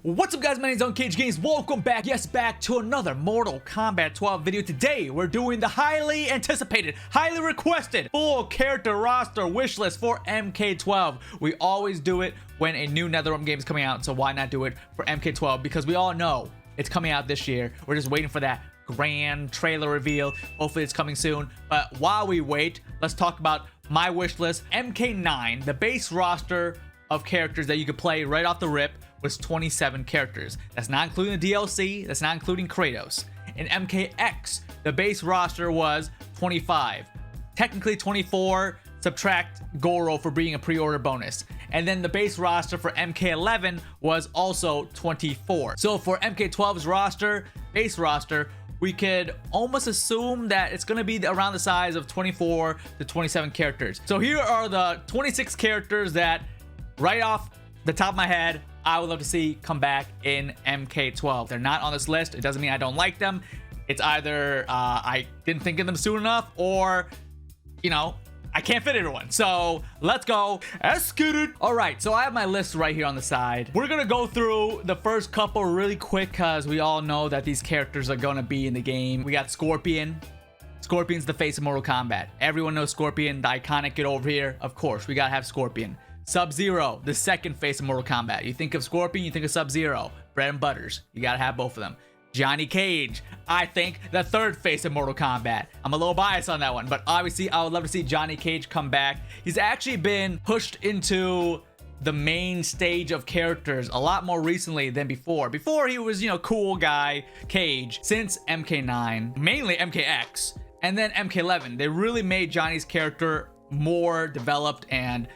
What's up, guys? My name is unCAGEDgamez. Welcome back, back to another Mortal Kombat 12 video. Today, we're doing the highly anticipated, highly requested full character roster wish list for MK12. We always do it when a new NetherRealm game is coming out, so why not do it for MK12? Because we all know it's coming out this year. We're just waiting for that grand trailer reveal. Hopefully, it's coming soon. But while we wait, let's talk about my wish list. MK9, the base roster of characters that you could play right off the rip, was 27 characters. That's not including the DLC, that's not including Kratos. In MKX, the base roster was 25. Technically 24, subtract Goro for being a pre-order bonus. And then the base roster for MK11 was also 24. So for MK12's roster, base roster, we could almost assume that it's gonna be around the size of 24 to 27 characters. So here are the 26 characters that, right off the top of my head, I would love to see come back in MK12. They're not on this list. It doesn't mean I don't like them. It's either I didn't think of them soon enough, or, you know, I can't fit everyone. So let's go. Let's get it. All right, so I have my list right here on the side. We're gonna go through the first couple really quick because we all know that these characters are gonna be in the game. We got Scorpion. Scorpion's the face of Mortal Kombat. Everyone knows Scorpion, the iconic get over here. Of course, we gotta have Scorpion. Sub-Zero, the second face of Mortal Kombat. You think of Scorpion, you think of Sub-Zero. Bread and butters. You gotta have both of them. Johnny Cage, I think the third face of Mortal Kombat. I'm a little biased on that one, but obviously I would love to see Johnny Cage come back. He's actually been pushed into the main stage of characters a lot more recently than before. Before he was, you know, cool guy Cage. Since MK9, mainly MKX, and then MK11, they really made Johnny's character more developed, and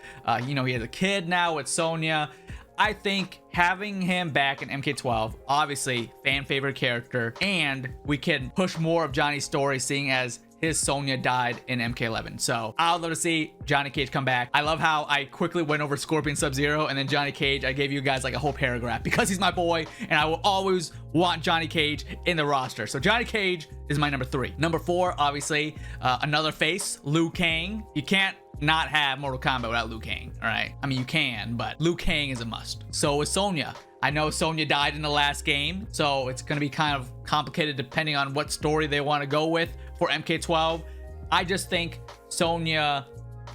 you know, he has a kid now with Sonya. I think having him back in MK12, obviously fan favorite character, and we can push more of Johnny's story, seeing as his Sonya died in MK11. So I would love to see Johnny Cage come back. I love how I quickly went over Scorpion, Sub-Zero, and then Johnny Cage. I gave you guys like a whole paragraph because he's my boy, and I will always want Johnny Cage in the roster. So Johnny Cage is my number 3. Number 4, obviously, another face, Liu Kang. You can't not have Mortal Kombat without Liu Kang, all right? I mean, you can, but Liu Kang is a must. So is Sonya. I know Sonya died in the last game, so it's gonna be kind of complicated depending on what story they want to go with for MK12. I just think Sonya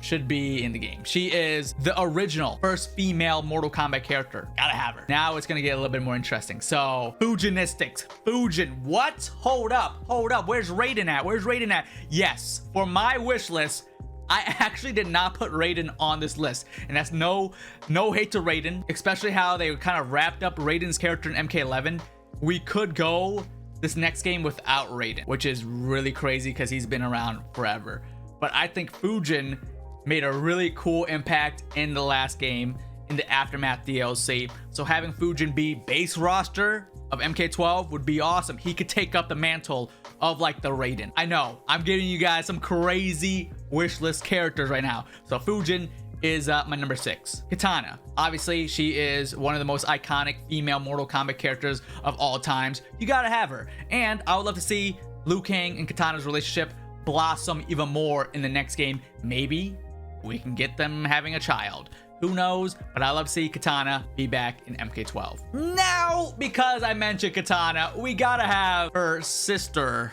should be in the game. She is the original first female Mortal Kombat character. Gotta have her. Now it's gonna get a little bit more interesting. So Fujinistics. Fujin. What? Hold up. Where's Raiden at? Yes, for my wish list, I actually did not put Raiden on this list, and that's no hate to Raiden, especially how they kind of wrapped up Raiden's character in MK11. We could go this next game without Raiden, which is really crazy because he's been around forever. But I think Fujin made a really cool impact in the last game, in the Aftermath DLC. So having Fujin be base roster of MK12 would be awesome. He could take up the mantle of like the Raiden. I know I'm giving you guys some crazy wish list characters right now. So Fujin is my number 6. Kitana, obviously she is one of the most iconic female Mortal Kombat characters of all times. You gotta have her, and I would love to see Liu Kang and Kitana's relationship blossom even more in the next game. Maybe we can get them having a child. Who knows? But I love to see Kitana be back in MK12. Now, because I mentioned Kitana, we gotta have her sister,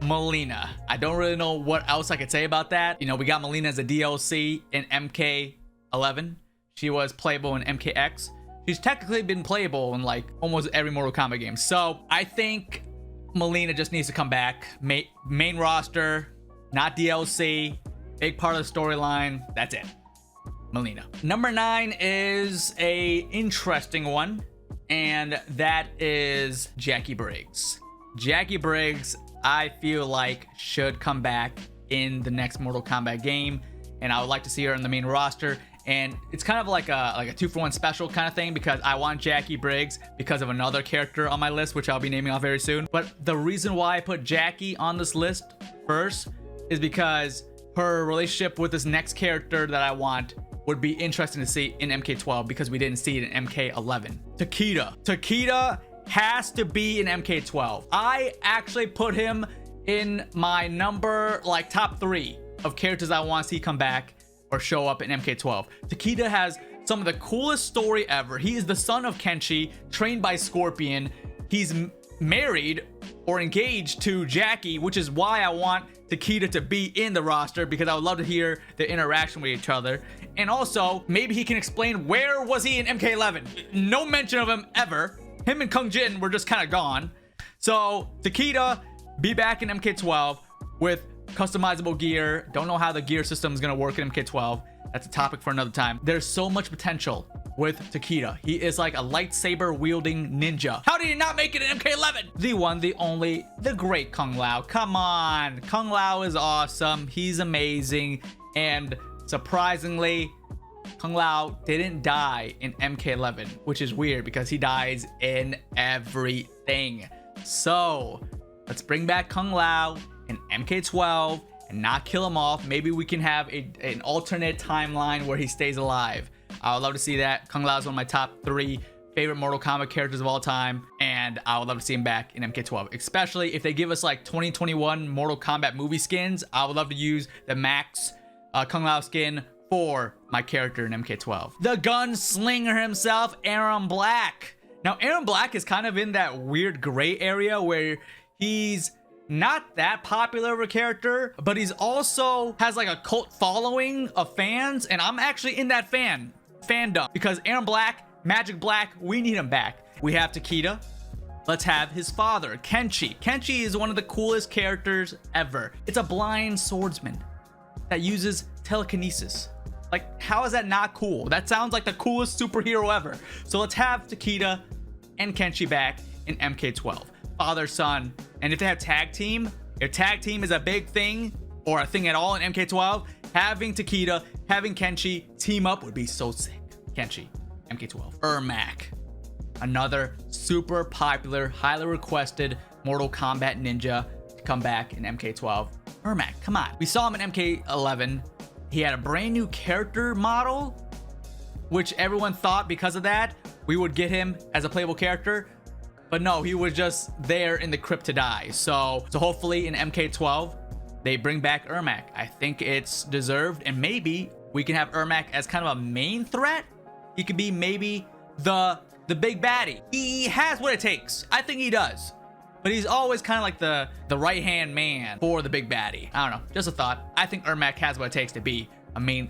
Melina. I don't really know what else I could say about that. You know, we got Melina as a DLC in MK11. She was playable in MKX. She's technically been playable in like almost every Mortal Kombat game. So I think Melina just needs to come back. Main roster, not DLC. Big part of the storyline. That's it. Melina. Number 9 is a interesting one, and that is Jacqui Briggs. Jacqui Briggs, I feel like, should come back in the next Mortal Kombat game, and I would like to see her in the main roster. And it's kind of like a 2-for-1 special kind of thing, because I want Jacqui Briggs because of another character on my list, which I'll be naming off very soon. But the reason why I put Jacqui on this list first is because her relationship with this next character that I want would be interesting to see in MK12, because we didn't see it in MK11. Takeda has to be in MK12. I actually put him in my number, like, top 3 of characters I want to see come back or show up in MK12. Takeda has some of the coolest story ever. He is the son of Kenshi, trained by Scorpion. He's married or engaged to Jackie, which is why I want Takeda to be in the roster, because I would love to hear the interaction with each other. And also, maybe he can explain where was he in MK11. No mention of him ever. Him and Kung Jin were just kind of gone. So Takeda be back in MK12 with customizable gear. Don't know how the gear system is going to work in MK12. That's a topic for another time. There's so much potential with Takeda. He is like a lightsaber wielding ninja. How did he not make it in MK11? The one, the only, the great Kung Lao. Come on. Kung Lao is awesome. He's amazing. And surprisingly, Kung Lao didn't die in MK11, which is weird because he dies in everything. So let's bring back Kung Lao in MK12 and not kill him off. Maybe we can have an alternate timeline where he stays alive. I would love to see that. Kung Lao is one of my top 3 favorite Mortal Kombat characters of all time, and I would love to see him back in MK12, especially if they give us like 2021 Mortal Kombat movie skins. I would love to use the Max Kung Lao skin for my character in MK12. The gunslinger himself, Aaron Black. Now, Aaron Black is kind of in that weird gray area where he's not that popular of a character, but he's also has like a cult following of fans, and I'm actually in that fandom because Aaron Black, Magic Black, we need him back. We have Takeda. Let's have his father, Kenshi. Kenshi is one of the coolest characters ever. It's a blind swordsman that uses telekinesis. Like, how is that not cool? That sounds like the coolest superhero ever. So let's have Takeda and Kenshi back in MK12. Father, son. And if they have tag team, if tag team is a big thing or a thing at all in MK12, having Takeda, having Kenshi team up would be so sick. Kenshi, MK12. Ermac, another super popular, highly requested Mortal Kombat ninja to come back in MK12. Ermac, come on. We saw him in MK11. He had a brand new character model, which everyone thought because of that, we would get him as a playable character. But no, he was just there in the crypt to die. So hopefully in MK12, they bring back Ermac. I think it's deserved, and maybe we can have Ermac as kind of a main threat. He could be maybe the big baddie. He has what it takes. I think he does. But he's always kind of like the right-hand man for the big baddie. I don't know, just a thought. I think Ermac has what it takes to be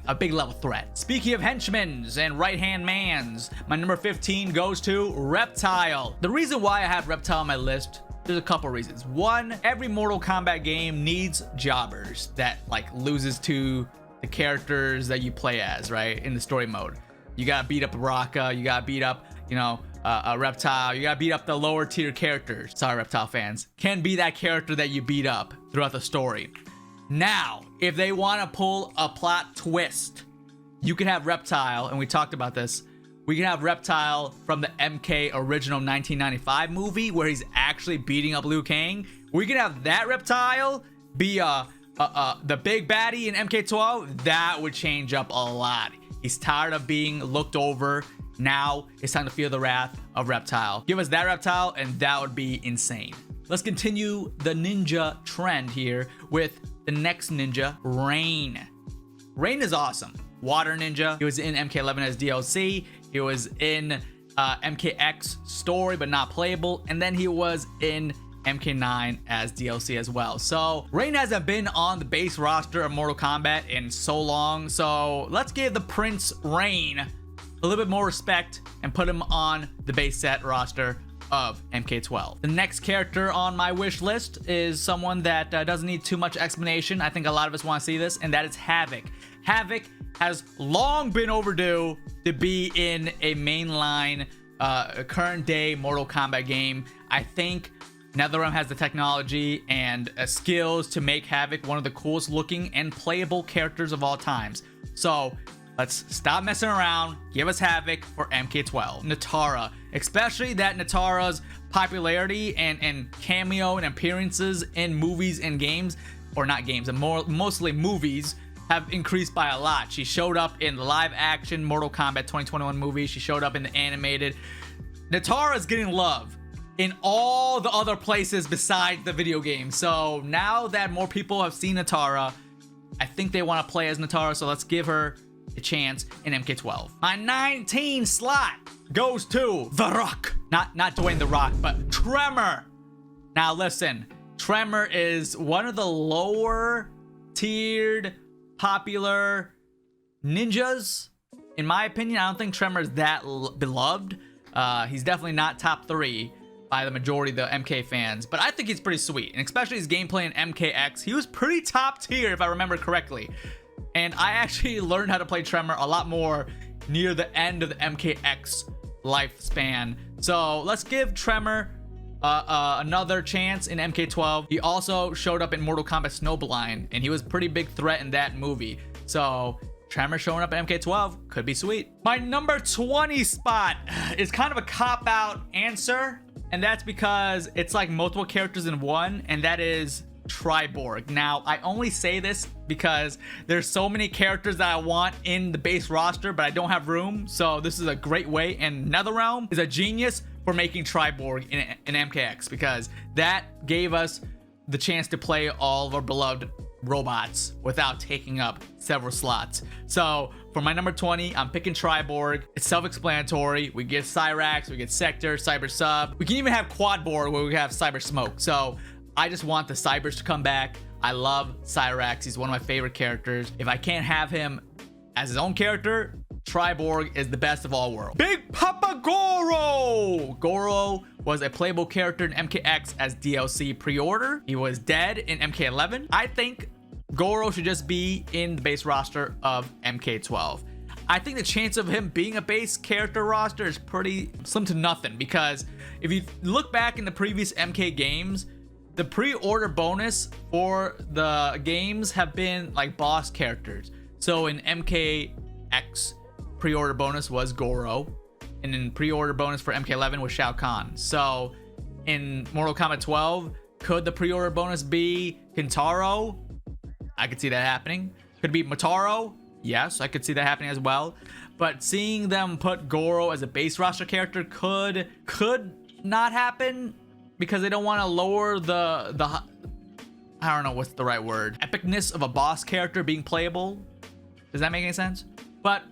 a big level threat. Speaking of henchmen and right-hand mans, my number 15 goes to Reptile. The reason why I have Reptile on my list, there's a couple reasons. One, every Mortal Kombat game needs jobbers that like loses to the characters that you play as, right? In the story mode. You gotta beat up Raka, you gotta beat up, a Reptile, you gotta beat up the lower tier characters. Sorry, Reptile fans. Can be that character that you beat up throughout the story. Now, if they want to pull a plot twist, you can have Reptile, and we talked about this. We can have Reptile from the MK original 1995 movie where he's actually beating up Liu Kang. We can have that Reptile be the big baddie in MK12. That would change up a lot. He's tired of being looked over. Now it's time to feel the wrath of Reptile. Give us that Reptile, and that would be insane. Let's continue the ninja trend here with the next ninja, Rain. Rain is awesome. Water ninja. He was in MK11 as DLC. He was in MKX story, but not playable. And then he was in MK9 as DLC as well. So Rain hasn't been on the base roster of Mortal Kombat in so long. So let's give the Prince Rain a little bit more respect and put him on the base set roster of MK12. The next character on my wish list is someone that doesn't need too much explanation. I think a lot of us want to see this, and that is Havoc. Havoc has long been overdue to be in a mainline current day Mortal Kombat game. I think NetherRealm has the technology and skills to make Havoc one of the coolest looking and playable characters of all times. So let's stop messing around. Give us Havoc for MK12. Natara, especially that Natara's popularity and cameo and appearances in movies and games, or not games, and mostly movies, have increased by a lot. She showed up in the live action Mortal Kombat 2021 movie. She showed up in the animated. Natara's getting love in all the other places besides the video game. So now that more people have seen Natara, I think they want to play as Natara. So let's give her a chance in MK12. My 19 slot goes to The Rock. Not Dwayne The Rock, but Tremor. Now listen, Tremor is one of the lower tiered popular ninjas. In my opinion, I don't think Tremor is that beloved. He's definitely not top 3 by the majority of the MK fans, but I think he's pretty sweet, and especially his gameplay in MKX. He was pretty top tier if I remember correctly, and I actually learned how to play Tremor a lot more near the end of the MKX lifespan. So let's give Tremor another chance in MK12. He also showed up in Mortal Kombat Snowblind, and he was a pretty big threat in that movie. So Tremor showing up at MK12 could be sweet. My number 20 spot is kind of a cop-out answer, and that's because it's like multiple characters in one, and that is Triborg. Now, I only say this because there's so many characters that I want in the base roster, but I don't have room, so this is a great way, and NetherRealm is a genius for making Triborg in MKX, because that gave us the chance to play all of our beloved robots without taking up several slots. So for my number 20, I'm picking Triborg. It's self-explanatory. We get Cyrax, we get Sector, Cyber Sub. We can even have Quadborg where we have Cyber Smoke. So I just want the Cybers to come back. I love Cyrax. He's one of my favorite characters. If I can't have him as his own character, Triborg is the best of all worlds. Big Papa Goro! Goro was a playable character in MKX as DLC pre-order. He was dead in MK11. I think Goro should just be in the base roster of MK12. I think the chance of him being a base character roster is pretty slim to nothing, because if you look back in the previous MK games, the pre-order bonus for the games have been like boss characters. So in MKX, pre-order bonus was Goro, and then pre-order bonus for MK11 was Shao Kahn. So in Mortal Kombat 12, could the pre-order bonus be Kintaro? I could see that happening. Could it be Motaro? Yes, I could see that happening as well. But seeing them put Goro as a base roster character could not happen, because they don't want to lower the I don't know what's the right word, epicness of a boss character being playable. Does that make any sense? But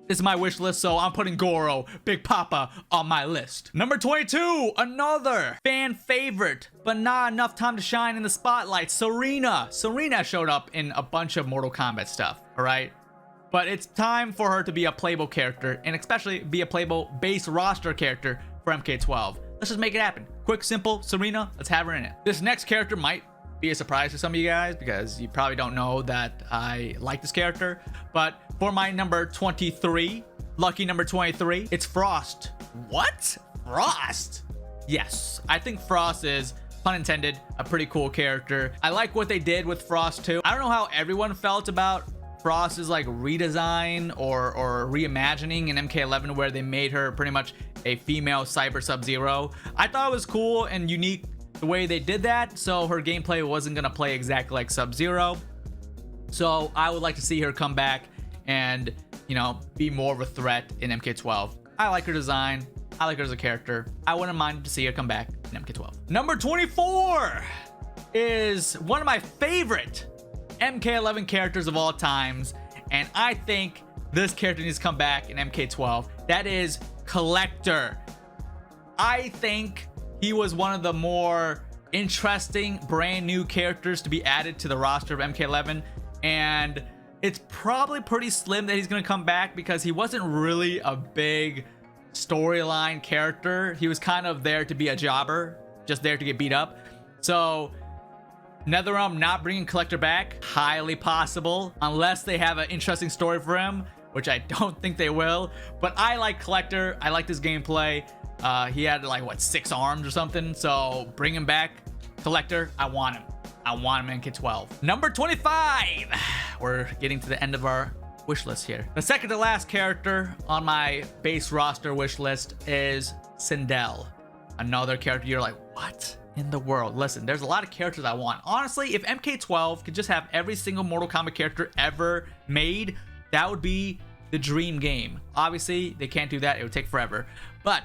this is my wish list, so I'm putting Goro, Big Papa, on my list. Number 22, another fan favorite, but not enough time to shine in the spotlight, Serena. Serena showed up in a bunch of Mortal Kombat stuff, all right? But it's time for her to be a playable character, and especially be a playable base roster character for MK12. Let's just make it happen. Quick, simple, Serena, let's have her in it. This next character might be a surprise to some of you guys, because you probably don't know that I like this character. But for my number 23, lucky number 23, it's Frost. What? Frost? Yes, I think Frost is, pun intended, a pretty cool character. I like what they did with Frost too. I don't know how everyone felt about Frost's like redesign or reimagining in MK11, where they made her pretty much a female Cyber Sub-Zero. I thought it was cool and unique the way they did that, so her gameplay wasn't gonna play exactly like Sub-Zero. So I would like to see her come back and, you know, be more of a threat in MK12. I like her design. I like her as a character. I wouldn't mind to see her come back in MK12. Number 24 is one of my favorite MK11 characters of all times, and I think this character needs to come back in MK12. That is Collector. I think he was one of the more interesting brand new characters to be added to the roster of MK11, and it's probably pretty slim that he's going to come back, because he wasn't really a big storyline character. He was kind of there to be a jobber, just there to get beat up. So NetherRealm not bringing Collector back, highly possible, unless they have an interesting story for him, which I don't think they will. But I like Collector. I like this gameplay. He had like, what, 6 arms or something? So bring him back. Collector, I want him. I want him in K12. Number 25. We're getting to the end of our wish list here. The second to last character on my base roster wish list is Sindel. Another character you're like, what in the world? Listen, there's a lot of characters I want. Honestly, if MK12 could just have every single Mortal Kombat character ever made, that would be the dream game. Obviously, they can't do that. It would take forever. But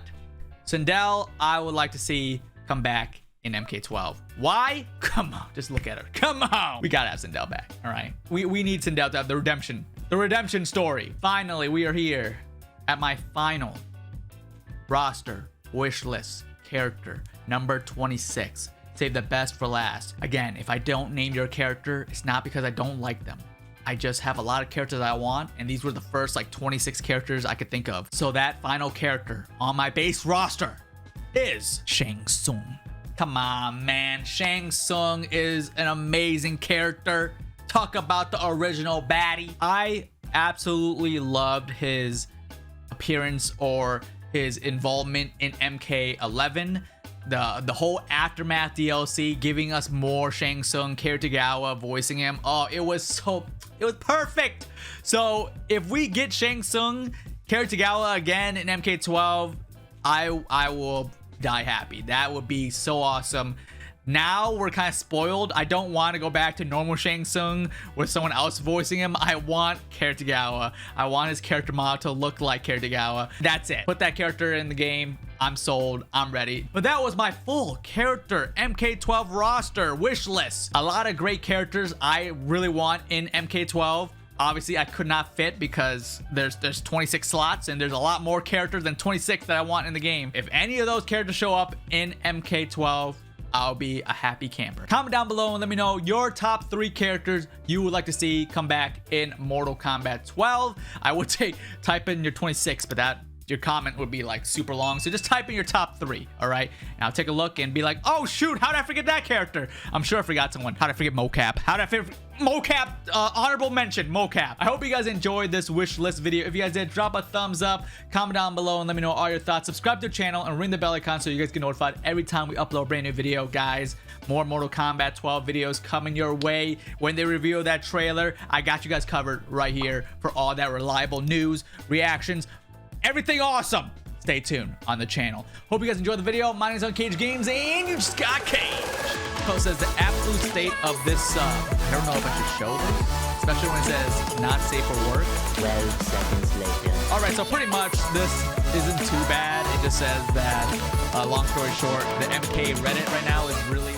Sindel, I would like to see come back in MK12. Why? Come on, just look at her. Come on. We gotta have Sindel back, all right? We need Sindel to have the redemption The redemption story. Finally, we are here at my final roster wish list character number 26. Save the best for last. Again, if I don't name your character, it's not because I don't like them. I just have a lot of characters I want, and these were the first like 26 characters I could think of. So that final character on my base roster is Shang Tsung. Come on, man. Shang Tsung is an amazing character. Talk about the original baddie. I absolutely loved his appearance or his involvement in MK11. The whole Aftermath DLC, giving us more Shang Tsung, Kitagawa voicing him. Oh, it was perfect. So if we get Shang Tsung, Kitagawa again in MK12, I will die happy. That would be so awesome. Now we're kind of spoiled. I don't want to go back to normal Shang Tsung with someone else voicing him. I want Kitagawa. I want his character model to look like Kitagawa. That's it. Put that character in the game. I'm sold. I'm ready. But that was my full character MK12 roster wish list. A lot of great characters I really want in MK12. Obviously, I could not fit because there's 26 slots and there's a lot more characters than 26 that I want in the game. If any of those characters show up in MK12, I'll be a happy camper. Comment down below and let me know your top 3 characters you would like to see come back in Mortal Kombat 12. I would say type in your 26, but your comment would be like super long. So just type in your top 3, all right? And I'll take a look and be like, oh shoot, how did I forget that character? I'm sure I forgot someone. How did I forget Mocap? How did I forget Mocap? Honorable mention, Mocap. I hope you guys enjoyed this wish list video. If you guys did, drop a thumbs up, comment down below, and let me know all your thoughts. Subscribe to the channel and ring the bell icon so you guys get notified every time we upload a brand new video, guys. More Mortal Kombat 12 videos coming your way. When they reveal that trailer, I got you guys covered right here for all that reliable news, reactions, everything awesome. Stay tuned on the channel. Hope you guys enjoyed the video. My name is unCAGEDgamez, and you just got caged. Post says the absolute state of this sub. I don't know if I should show this, especially when it says not safe for work. 12 seconds later. All right, so pretty much this isn't too bad. It just says that, long story short, the MK Reddit right now is really